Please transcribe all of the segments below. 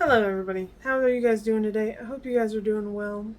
Hello everybody, how are you guys doing today? I hope you guys are doing well.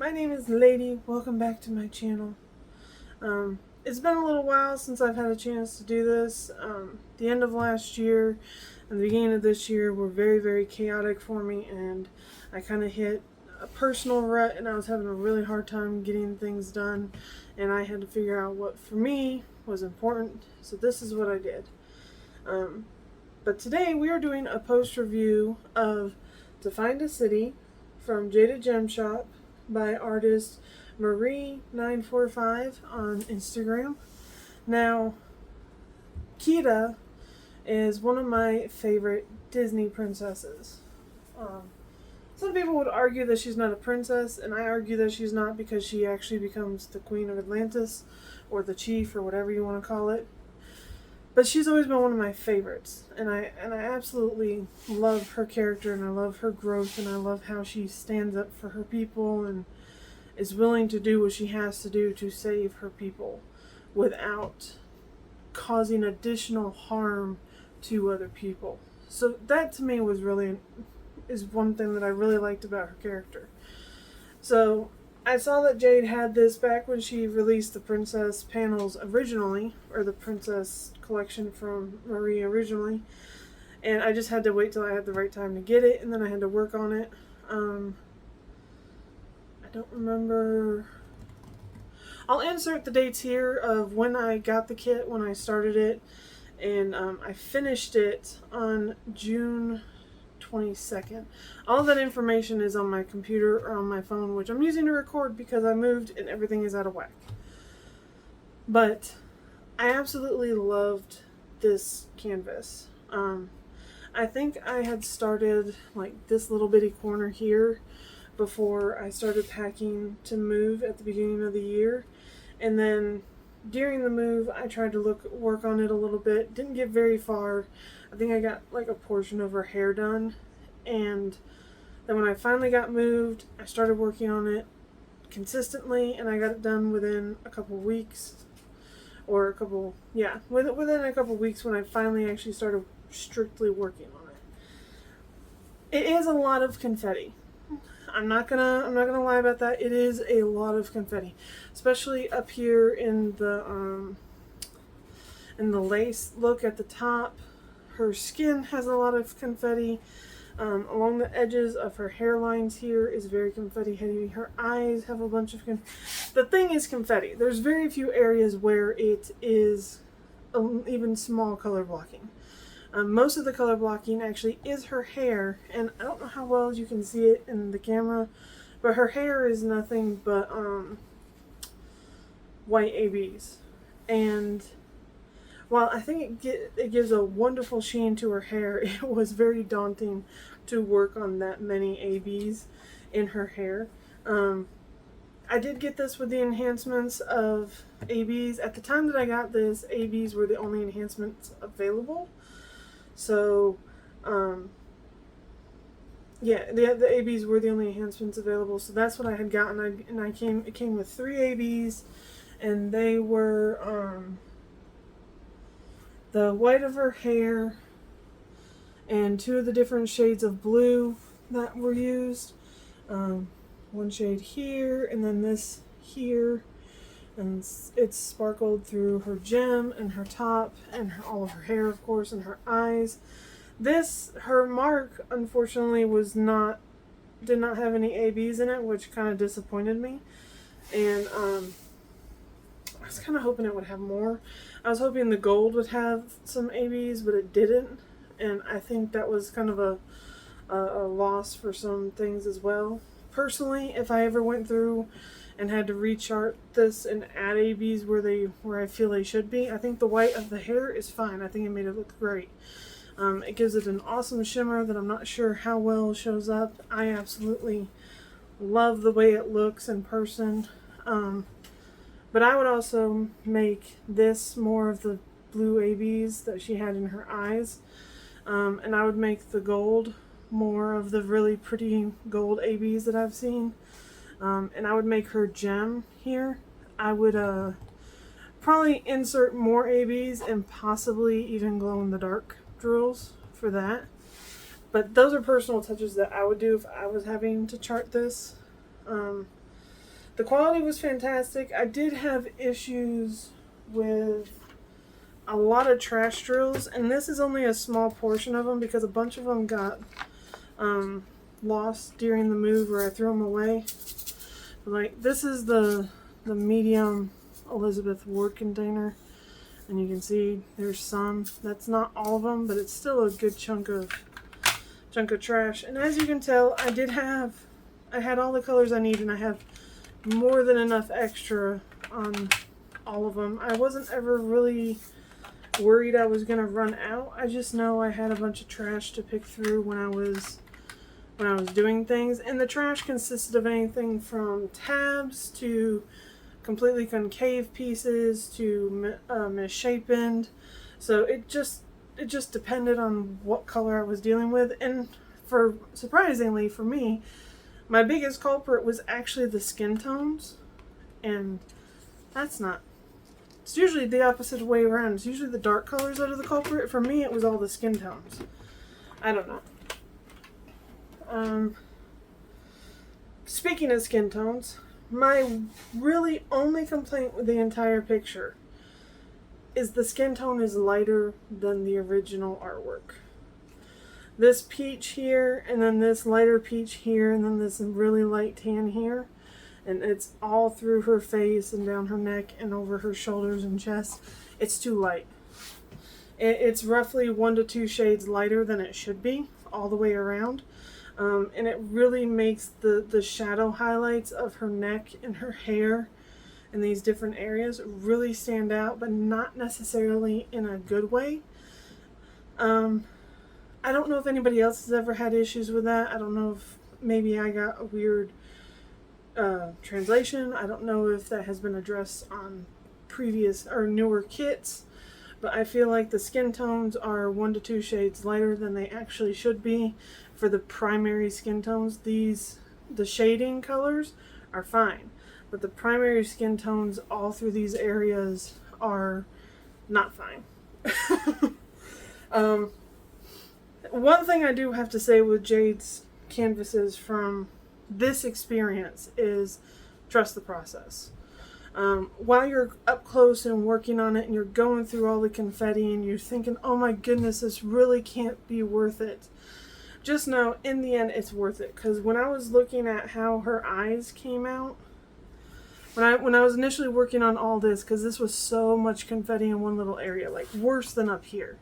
My name is Lady, welcome back to my channel. It's been a little while since I've had a chance to do this. The end of last year and the beginning of this year were very chaotic for me, and I kind of hit a personal rut and I was having a really hard time getting things done, and I had to figure out what for me was important, so this is what I did. But today we are doing a post review of To Find a City from Jaded Gem Shop by artist Marie945 on Instagram. Now, Kida is one of my favorite Disney princesses. Some people would argue that she's not a princess, and I argue that she's not because she actually becomes the Queen of Atlantis, or the Chief, or whatever you want to call it. But she's always been one of my favorites, and I absolutely love her character, and I love her growth, and I love how she stands up for her people and is willing to do what she has to do to save her people without causing additional harm to other people. So that to me is one thing that I really liked about her character. So I saw that Jade had this back when she released the Princess panels originally, or the Princess collection from Marie originally, and I just had to wait till I had the right time to get it, and then I had to work on it. I don't remember. I'll insert the dates here of when I got the kit, when I started it, and I finished it on June 22nd. All that information is on my computer or on my phone, which I'm using to record because I moved and everything is out of whack. But I absolutely loved this canvas. I think I had started like this little bitty corner here before I started packing to move at the beginning of the year, and then during the move I tried to work on it a little bit. Didn't get very far. I think I got like a portion of her hair done, and then when I finally got moved, I started working on it consistently, and I got it done within a couple weeks, or within a couple weeks when I finally actually started strictly working on it. It is a lot of confetti. I'm not gonna lie about that. It is a lot of confetti, especially up here in the lace look at the top. Her skin has a lot of confetti. Along the edges of her hairlines here is very confetti heavy. Her eyes have a bunch of the thing is confetti. There's very few areas where it is even small color blocking. Most of the color blocking actually is her hair, and I don't know how well you can see it in the camera, but her hair is nothing but white ABs. And while I think it gives a wonderful sheen to her hair, it was very daunting to work on that many ABs in her hair. I did get this with the enhancements of ABs. At the time that I got this, ABs were the only enhancements available. So, yeah, the ABs were the only enhancements available. So that's what I had gotten. It came with 3 ABs, and they were the white of her hair and 2 of the different shades of blue that were used. One shade here, and then this here, and it's sparkled through her gem and her top and all of her hair, of course, and her eyes. Her mark, unfortunately, did not have any ABs in it, which kind of disappointed me. And I was kind of hoping it would have more. I was hoping the gold would have some ABs, but it didn't. And I think that was kind of a loss for some things as well. Personally, if I ever went through and had to rechart this and add ABs where I feel they should be, I think the white of the hair is fine. I think it made it look great. It gives it an awesome shimmer that I'm not sure how well shows up. I absolutely love the way it looks in person. But I would also make this more of the blue ABs that she had in her eyes. And I would make the gold more of the really pretty gold ABs that I've seen. And I would make her gem here. I would probably insert more ABs and possibly even glow in the dark drills for that. But those are personal touches that I would do if I was having to chart this. The quality was fantastic. I did have issues with a lot of trash drills, and this is only a small portion of them because a bunch of them got lost during the move where I threw them away. But like, this is the medium Elizabeth Ward container, and you can see there's some. That's not all of them, but it's still a good chunk of trash. And as you can tell, I had all the colors I need, and I have more than enough extra on all of them. I wasn't ever really worried I was gonna run out. I just know I had a bunch of trash to pick through when I was doing things, and the trash consisted of anything from tabs to completely concave pieces to misshapen. So it just depended on what color I was dealing with. And surprisingly for me, my biggest culprit was actually the skin tones, and it's usually the opposite way around. It's usually the dark colors that are the culprit. For me, it was all the skin tones. I don't know. Speaking of skin tones, my really only complaint with the entire picture is the skin tone is lighter than the original artwork. This peach here, and then this lighter peach here, and then this really light tan here. And it's all through her face and down her neck and over her shoulders and chest. It's too light. It's roughly 1 to 2 shades lighter than it should be all the way around. And it really makes the shadow highlights of her neck and her hair and these different areas really stand out, but not necessarily in a good way. I don't know if anybody else has ever had issues with that. I don't know if maybe I got a weird translation. I don't know if that has been addressed on previous or newer kits, but I feel like the skin tones are 1 to 2 shades lighter than they actually should be for the primary skin tones. The shading colors are fine, but the primary skin tones all through these areas are not fine. One thing I do have to say with Jade's canvases from this experience is trust the process. While you're up close and working on it and you're going through all the confetti and you're thinking, oh my goodness, this really can't be worth it, just know in the end it's worth it. Because when I was looking at how her eyes came out, when I was initially working on all this, because this was so much confetti in one little area, like worse than up here.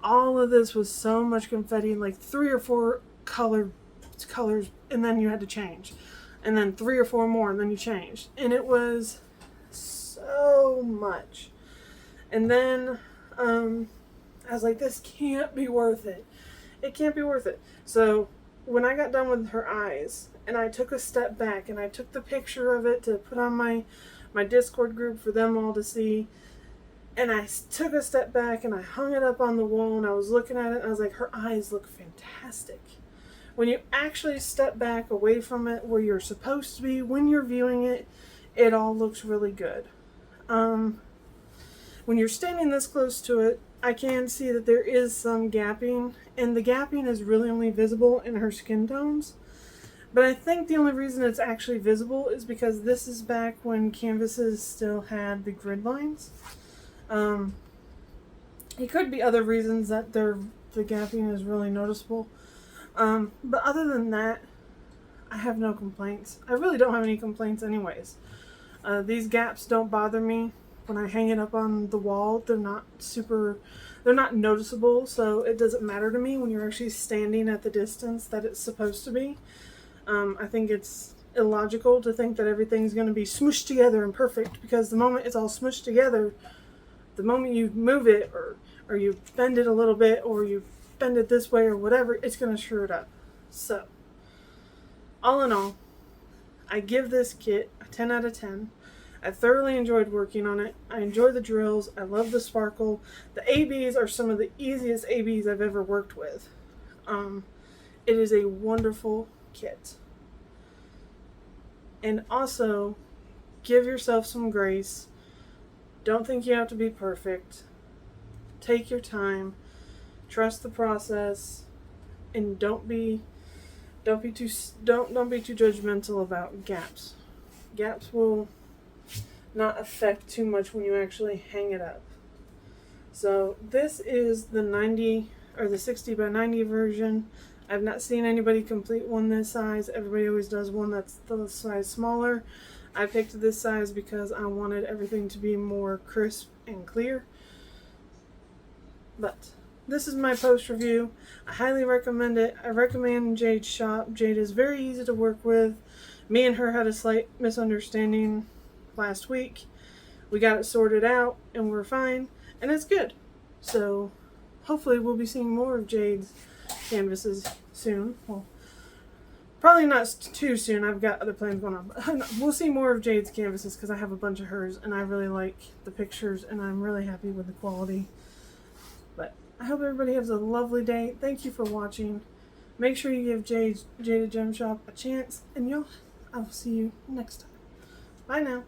All of this was so much confetti, like 3 or 4 colors, and then you had to change. And then 3 or 4 more, and then you changed. And it was so much. And then I was like, this can't be worth it. It can't be worth it. So when I got done with her eyes, and I took a step back, and I took the picture of it to put on my Discord group for them all to see, and I took a step back, and I hung it up on the wall, and I was looking at it, and I was like, her eyes look fantastic. When you actually step back away from it where you're supposed to be when you're viewing it, it all looks really good. When you're standing this close to it, I can see that there is some gapping, and the gapping is really only visible in her skin tones. But I think the only reason it's actually visible is because this is back when canvases still had the grid lines. It could be other reasons that the gapping is really noticeable. But other than that, I have no complaints. I really don't have any complaints anyways. These gaps don't bother me. When I hang it up on the wall, they're not noticeable, so it doesn't matter to me when you're actually standing at the distance that it's supposed to be. I think it's illogical to think that everything's going to be smooshed together and perfect, because the moment it's all smooshed together, the moment you move it or you bend it a little bit or you bend it this way or whatever, it's going to screw it up. So, all in all, I give this kit a 10 out of 10. I thoroughly enjoyed working on it. I enjoy the drills. I love the sparkle. The ABs are some of the easiest ABs I've ever worked with. It is a wonderful kit. And also, give yourself some grace. Don't think you have to be perfect. Take your time. Trust the process. and don't be too judgmental about gaps. Gaps will not affect too much when you actually hang it up. So this is the 90 or the 60 by 90 version. I've not seen anybody complete one this size. Everybody always does one that's the size smaller. I picked this size because I wanted everything to be more crisp and clear. But this is my post review. I highly recommend it. I recommend Jade's shop. Jade is very easy to work with. Me and her had a slight misunderstanding last week. We got it sorted out and we're fine, and it's good. So hopefully we'll be seeing more of Jade's canvases soon. Well, probably not too soon. I've got other plans going on. But we'll see more of Jade's canvases because I have a bunch of hers and I really like the pictures and I'm really happy with the quality. But I hope everybody has a lovely day. Thank you for watching. Make sure you give Jada Gem Shop a chance, and I'll see you next time. Bye now.